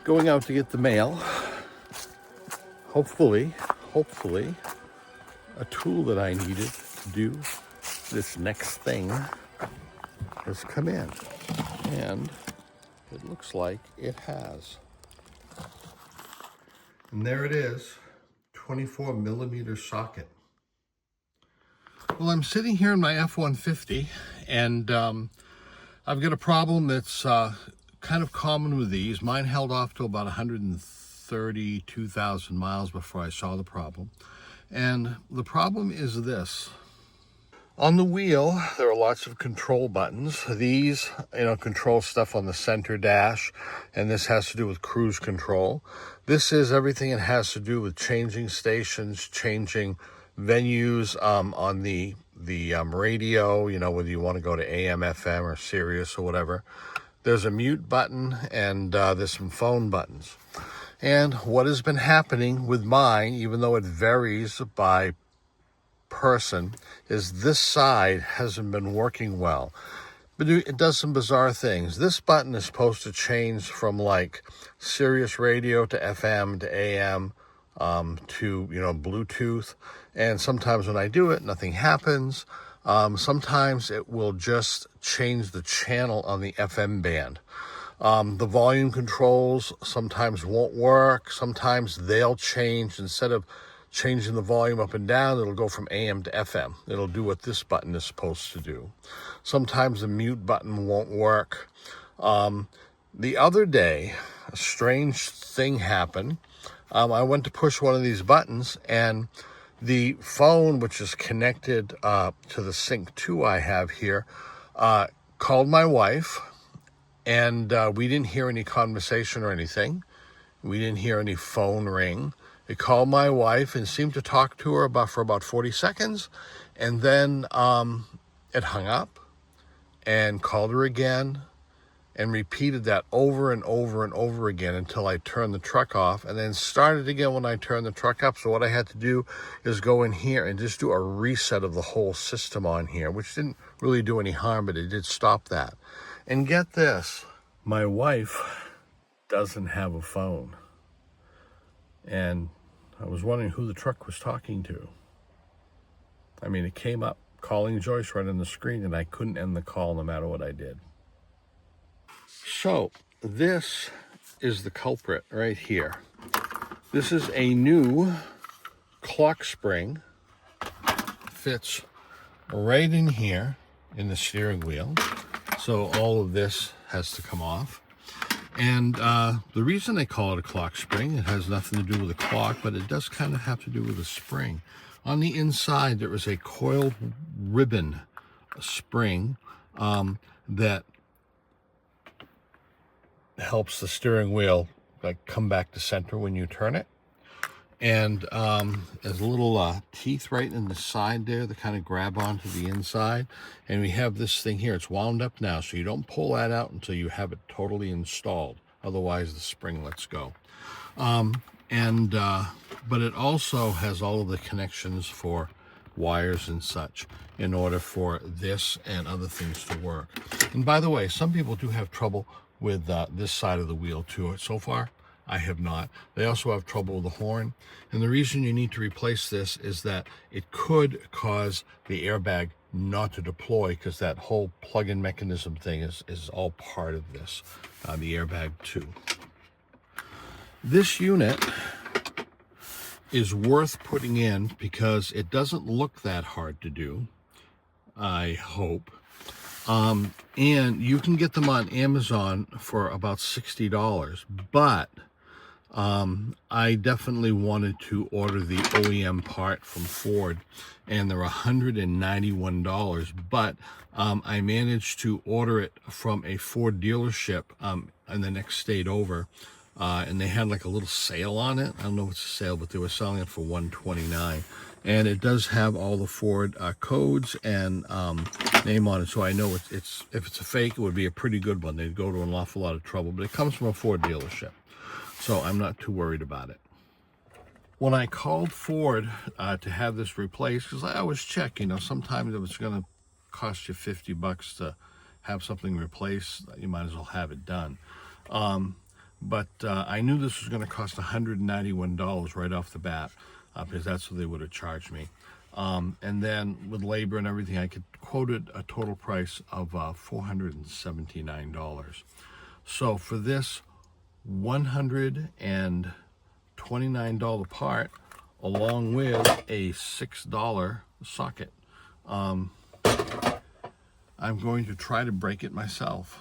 going out to get the mail. Hopefully, a tool that I needed to do this next thing has come in. And it looks like it has. And there it is, 24 millimeter socket. Well, I'm sitting here in my F150, and I've got a problem that's kind of common with these. Mine held off to about 132,000 miles before I saw the problem. And the problem is this. On the wheel, there are lots of control buttons. These, control stuff on the center dash, and this has to do with cruise control. This is everything it has to do with changing stations, changing venues on the radio, whether you want to go to AM, FM, or Sirius or whatever. There's a mute button, and there's some phone buttons. And what has been happening with mine, even though it varies by person, is this side hasn't been working well. But it does some bizarre things. This button is supposed to change from like Sirius radio to FM to AM to Bluetooth. And sometimes when I do it, nothing happens. Sometimes it will just change the channel on the FM band. The volume controls sometimes won't work. Sometimes they'll change. Instead of changing the volume up and down, it'll go from AM to FM. It'll do what this button is supposed to do. Sometimes the mute button won't work. The other day, a strange thing happened. I went to push one of these buttons, and the phone, which is connected to the Sync 2 I have here, called my wife, and we didn't hear any conversation or anything. We didn't hear any phone ring. It called my wife and seemed to talk to her for about 40 seconds, and then it hung up and called her again and repeated that over and over and over again until I turned the truck off, and then started again when I turned the truck up. So what I had to do is go in here and just do a reset of the whole system on here, which didn't really do any harm, but it did stop that. And get this, my wife doesn't have a phone. And I was wondering who the truck was talking to. I mean, it came up calling Joyce right on the screen, and I couldn't end the call no matter what I did. So this is the culprit right here. This is a new Clockspring. Fits right in here in the steering wheel. So all of this has to come off. And the reason they call it a clock spring, it has nothing to do with a clock, but it does kind of have to do with a spring. On the inside, there is a coiled ribbon spring that helps the steering wheel come back to center when you turn it. And there's little teeth right in the side there that kind of grab onto the inside. And we have this thing here. It's wound up now, so you don't pull that out until you have it totally installed. Otherwise, the spring lets go. But it also has all of the connections for wires and such in order for this and other things to work. And by the way, some people do have trouble with this side of the wheel too. So far, I have not. They also have trouble with the horn. And the reason you need to replace this is that it could cause the airbag not to deploy, because that whole plug-in mechanism thing is all part of this, the airbag too. This unit is worth putting in because it doesn't look that hard to do, I hope. And you can get them on Amazon for about $60, but I definitely wanted to order the OEM part from Ford, and they're $191, but I managed to order it from a Ford dealership in the next state over, and they had like a little sale on it. I don't know if it's a sale, but they were selling it for $129, and it does have all the Ford codes and name on it, so I know if it's a fake, it would be a pretty good one. They'd go to an awful lot of trouble, but it comes from a Ford dealership, so I'm not too worried about it. When I called Ford to have this replaced, because I always check, sometimes if it's going to cost you $50 to have something replaced, you might as well have it done. But I knew this was going to cost $191 right off the bat, because that's what they would have charged me. And then with labor and everything, I could quote it a total price of $479. So for this $129 part, along with a $6 socket, I'm going to try to break it myself.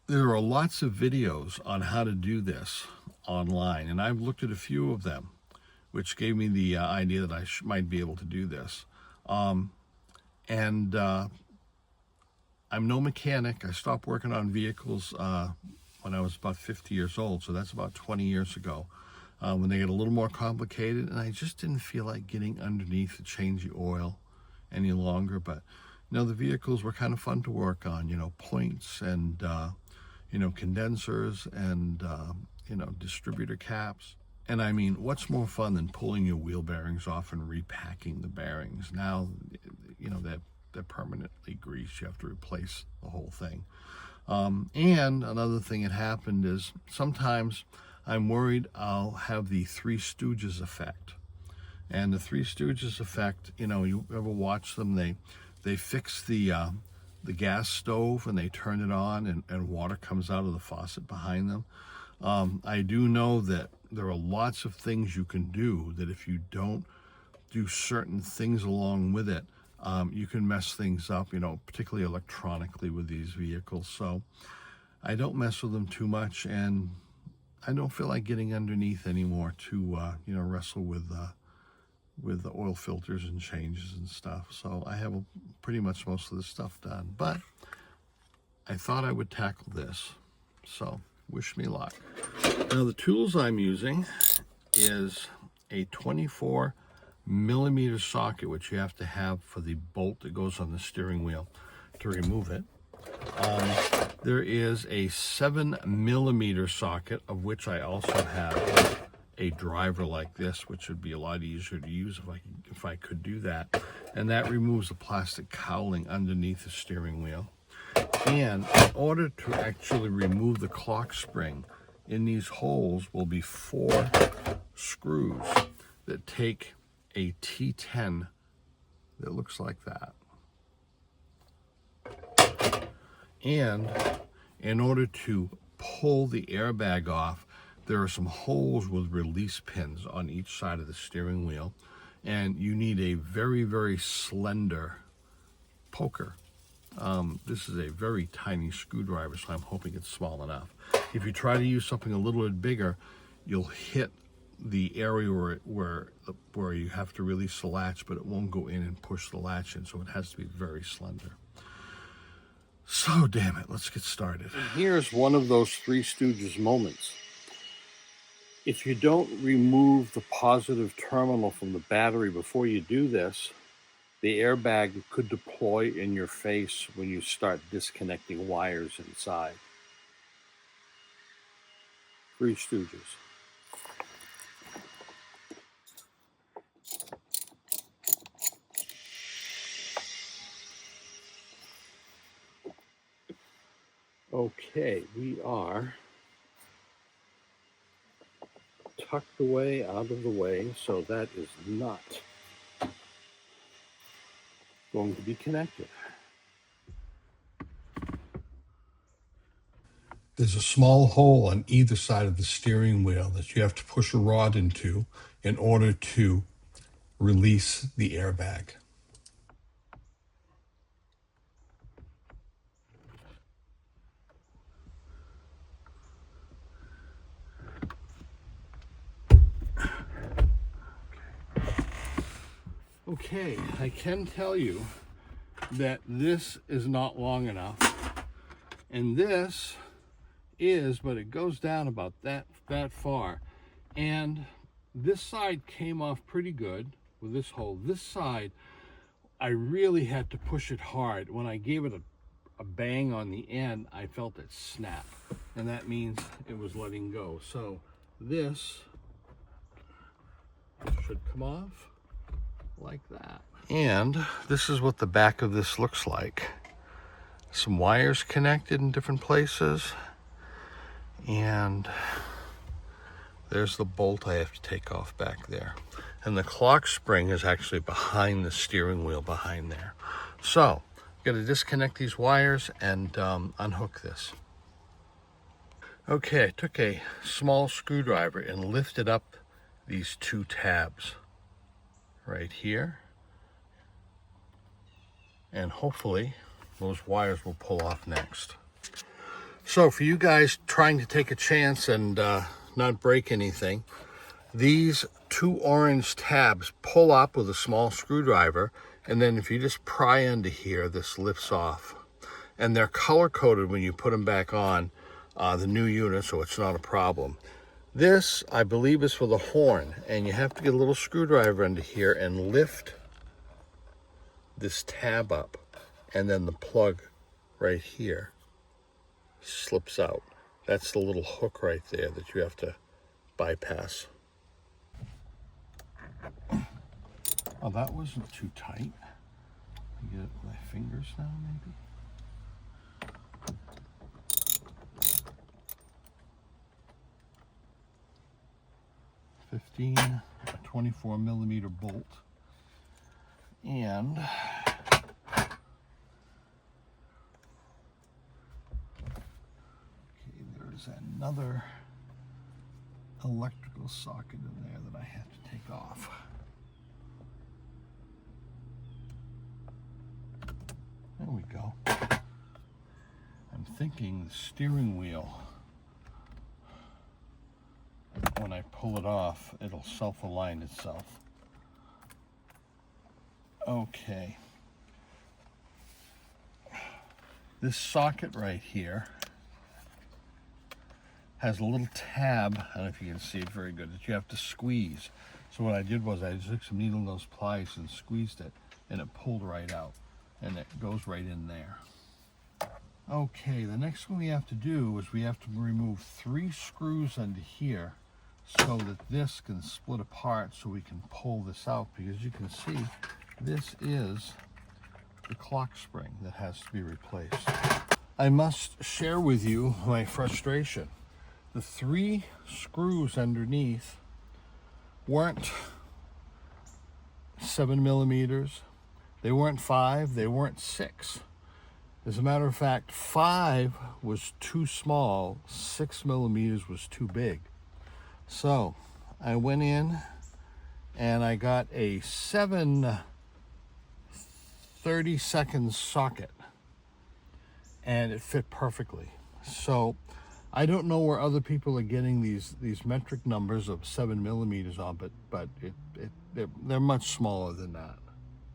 There are lots of videos on how to do this online, and I've looked at a few of them, which gave me the idea that I might be able to do this. I'm no mechanic. I stopped working on vehicles when I was about 50 years old, so that's about 20 years ago, when they get a little more complicated, and I just didn't feel like getting underneath to change the oil any longer. But, you know, the vehicles were kind of fun to work on, you know, points and, you know, condensers and, you know, distributor caps. And I mean, what's more fun than pulling your wheel bearings off and repacking the bearings? Now, you know, they're permanently greased. You have to replace the whole thing. And another thing that happened is sometimes I'm worried I'll have the Three Stooges effect. And the Three Stooges effect, you know, you ever watch them? They fix the gas stove and they turn it on and water comes out of the faucet behind them. I do know that there are lots of things you can do that if you don't do certain things along with it, you can mess things up, you know, particularly electronically with these vehicles. So I don't mess with them too much, and I don't feel like getting underneath anymore to, you know, wrestle with the oil filters and changes and stuff. So I have pretty much most of the stuff done, but I thought I would tackle this. So wish me luck. Now the tools I'm using is a 24mm socket, which you have to have for the bolt that goes on the steering wheel to remove it. There is a 7mm socket, of which I also have a driver like this, which would be a lot easier to use if I could do that. And that removes the plastic cowling underneath the steering wheel. And in order to actually remove the clock spring, in these holes will be 4 screws that take a T10 that looks like that. And in order to pull the airbag off, there are some holes with release pins on each side of the steering wheel, and you need a very, very slender poker. This is a very tiny screwdriver, so I'm hoping it's small enough. If you try to use something a little bit bigger, you'll hit the area where you have to release the latch, but it won't go in and push the latch in, so it has to be very slender. So damn it, let's get started. And here's one of those Three Stooges moments. If you don't remove the positive terminal from the battery before you do this, the airbag could deploy in your face when you start disconnecting wires inside. Three Stooges. Okay, we are tucked away out of the way, so that is not going to be connected. There's a small hole on either side of the steering wheel that you have to push a rod into in order to release the airbag. Okay, I can tell you that this is not long enough, and this is, but it goes down about that far, and this side came off pretty good with this hole. This side, I really had to push it hard. When I gave it a bang on the end, I felt it snap, and that means it was letting go. So this should come off like that. And this is what the back of this looks like. Some wires connected in different places. And there's the bolt I have to take off back there. And the clock spring is actually behind the steering wheel behind there. So, got to disconnect these wires and unhook this. Okay, I took a small screwdriver and lifted up these two tabs right here. And hopefully those wires will pull off next. So for you guys trying to take a chance and not break anything, these two orange tabs pull up with a small screwdriver, and then if you just pry into here, this lifts off. And they're color-coded when you put them back on the new unit, so it's not a problem. This, I believe, is for the horn, and you have to get a little screwdriver into here and lift this tab up, and then the plug right here slips out. That's the little hook right there that you have to bypass. Oh, that wasn't too tight. I get it with my fingers now, maybe. A 24mm bolt, and there's another electrical socket in there that I have to take off. There we go. I'm thinking the steering wheel, when I pull it off, it'll self-align itself. Okay. This socket right here has a little tab, I don't know if you can see it very good, that you have to squeeze. So what I did was I just took some needle nose pliers and squeezed it, and it pulled right out, and it goes right in there. Okay, the next one we have to do is we have to remove 3 screws under here so that this can split apart so we can pull this out, because you can see this is the clock spring that has to be replaced. I must share with you my frustration. The 3 screws underneath weren't 7mm, they weren't 5, they weren't 6. As a matter of fact, 5 was too small, 6mm was too big. So I went in and I got a 7 30-second socket, and it fit perfectly. So I don't know where other people are getting these metric numbers of 7mm on, but they're much smaller than that,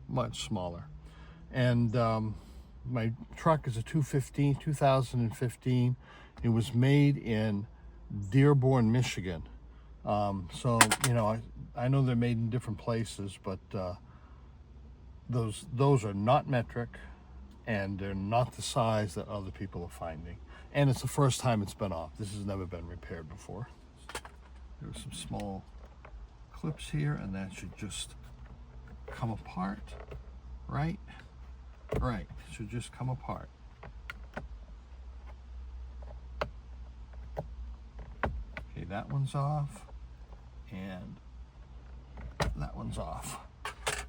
much smaller. And my truck is a 2015. It was made in Dearborn, Michigan. So you know, I know they're made in different places, but those are not metric, and they're not the size that other people are finding. And it's the first time it's been off. This has never been repaired before. There's some small clips here, and that should just come apart, right? Right, it should just come apart. Okay, that one's off, and that one's off.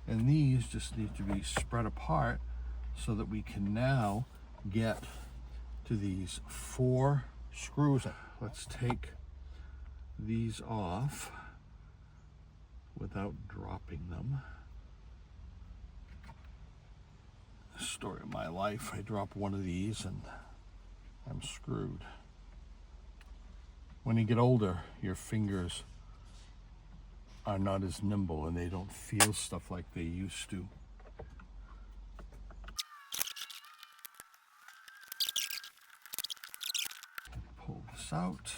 And these just need to be spread apart so that we can now get to these 4 screws. Let's take these off without dropping them. Story of my life, I drop one of these and I'm screwed. When you get older, your fingers are not as nimble and they don't feel stuff like they used to. Pull this out.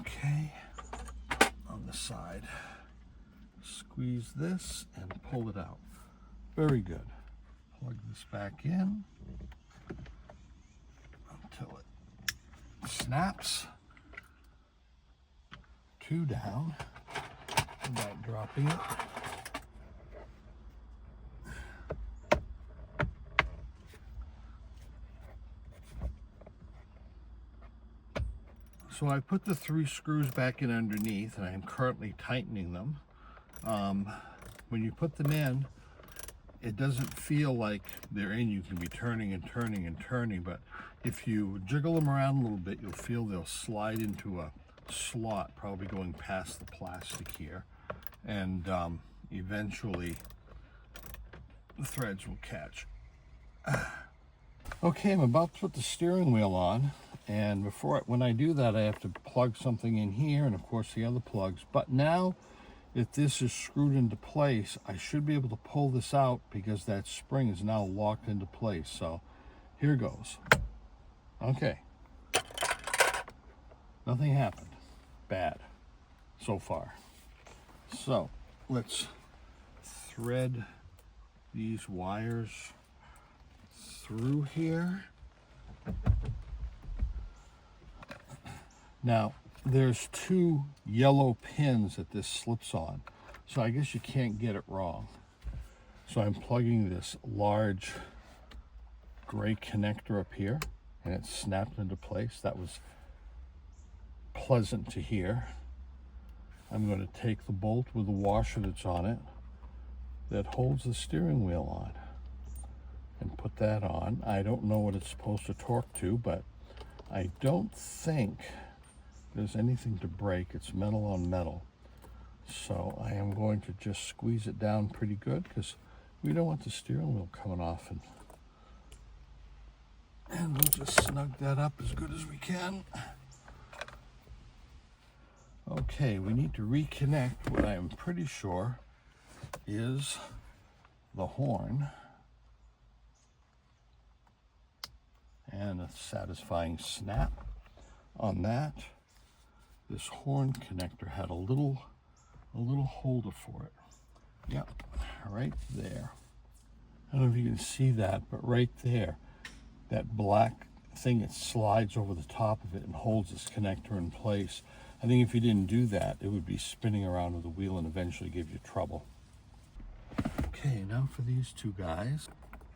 Okay, on the side. Squeeze this and pull it out. Very good. Plug this back in until it snaps. 2 down without dropping it. So I put the 3 screws back in underneath, and I am currently tightening them. When you put them in, it doesn't feel like they're in. You can be turning and turning and turning, but if you jiggle them around a little bit, you'll feel they'll slide into a slot, probably going past the plastic here, and eventually the threads will catch. Okay, I'm about to put the steering wheel on, and when I do that, I have to plug something in here, and of course the other plugs. But now, if this is screwed into place, I should be able to pull this out because that spring is now locked into place. So here goes. Okay. Nothing happened bad so far. So let's thread these wires through here. Now, there's 2 yellow pins that this slips on, so I guess you can't get it wrong. So I'm plugging this large gray connector up here, and it's snapped into place. That was pleasant to hear. I'm going to take the bolt with the washer that's on it that holds the steering wheel on and put that on. I don't know what it's supposed to torque to, but I don't think there's anything to break. It's metal on metal. So I am going to just squeeze it down pretty good because we don't want the steering wheel coming off. And we'll just snug that up as good as we can. Okay, we need to reconnect what I am pretty sure is the horn and a satisfying snap on that. This horn connector had a little holder for it. Yep, right there. I don't know if you can see that, but right there, that black thing, it slides over the top of it and holds this connector in place. I think if you didn't do that, it would be spinning around with the wheel and eventually give you trouble. Okay, now for these 2 guys.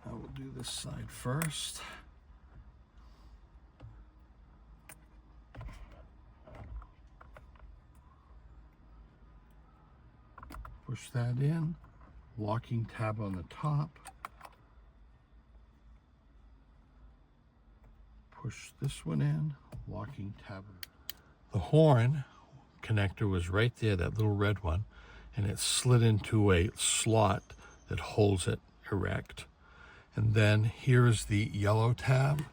I will do this side first. Push that in, locking tab on the top. Push this one in, locking tab. The horn connector was right there, that little red one, and it slid into a slot that holds it erect. And then here is the yellow tab,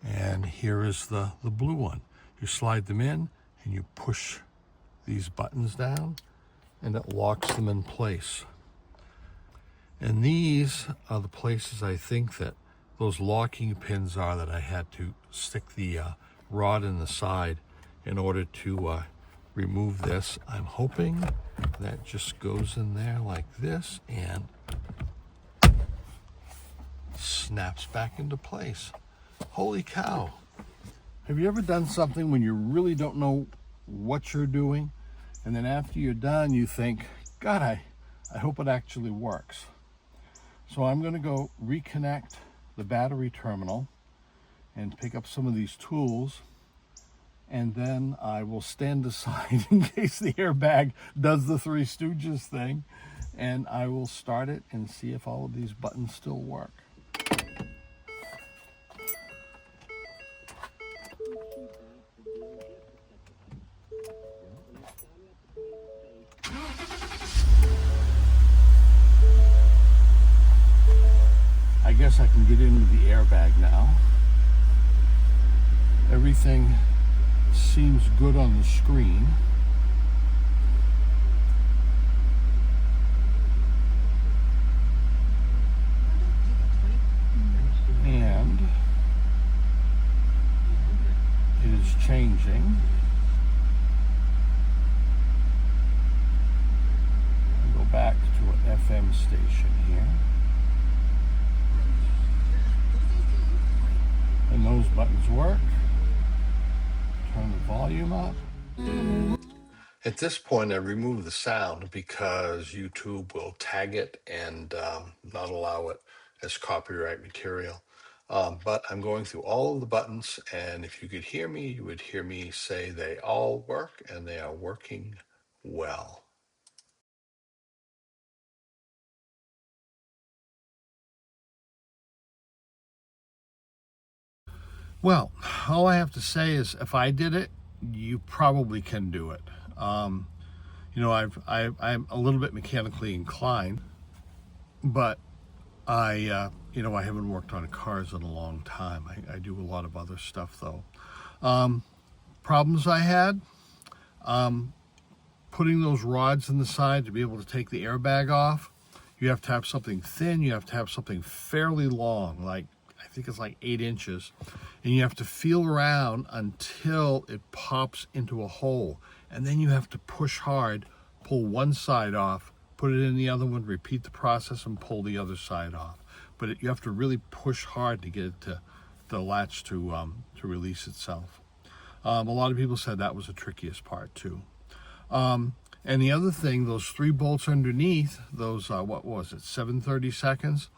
and here is the blue one. You slide them in, and you push these buttons down, and it locks them in place. And these are the places I think that those locking pins are that I had to stick the rod in the side in order to remove this. I'm hoping that just goes in there like this and snaps back into place. Holy cow. Have you ever done something when you really don't know what you're doing, and then after you're done you think, God, I hope it actually works. So I'm going to go reconnect the battery terminal and pick up some of these tools, and then I will stand aside in case the airbag does the Three Stooges thing, and I will start it and see if all of these buttons still work. I guess I can get into the airbag now. Everything seems good on the screen. And it is changing. I'll go back to an FM station here. And those buttons work. Turn the volume up. At this point, I remove the sound because YouTube will tag it and not allow it as copyright material. But I'm going through all of the buttons, and if you could hear me, you would hear me say they all work, and they are working well. Well, all I have to say is if I did it, you probably can do it. You know, I'm a little bit mechanically inclined, but you know, I haven't worked on cars in a long time. I do a lot of other stuff though. Problems I had, putting those rods in the side to be able to take the airbag off. You have to have something thin. You have to have something fairly long, like I think it's like 8 inches, and you have to feel around until it pops into a hole, and then you have to push hard, pull one side off, put it in the other one, repeat the process, and pull the other side off. But you have to really push hard to get it to the latch to release itself. A lot of people said that was the trickiest part too. And the other thing, those 3 bolts underneath, those, what was it, 7/32,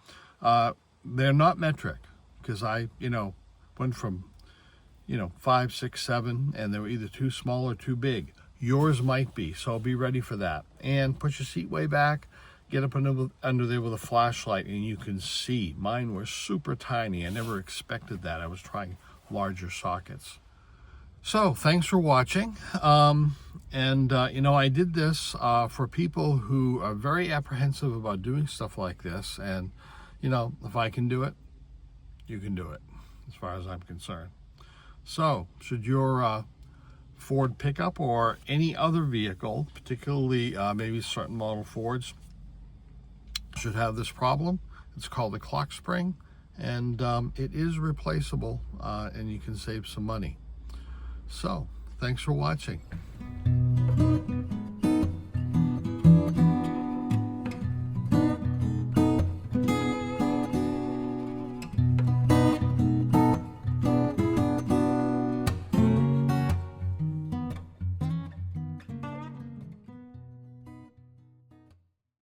they're not metric, because I, you know, went from, you know, 5, 6, 7, and they were either too small or too big. Yours might be, so be ready for that. And put your seat way back, get up under there with a flashlight, and you can see. Mine were super tiny. I never expected that. I was trying larger sockets. So thanks for watching. You know, I did this for people who are very apprehensive about doing stuff like this. And, you know, if I can do it, you can do it, as far as I'm concerned. So, should your Ford pickup or any other vehicle, particularly maybe certain model Fords, should have this problem, it's called a clock spring, and it is replaceable, and you can save some money. So, thanks for watching.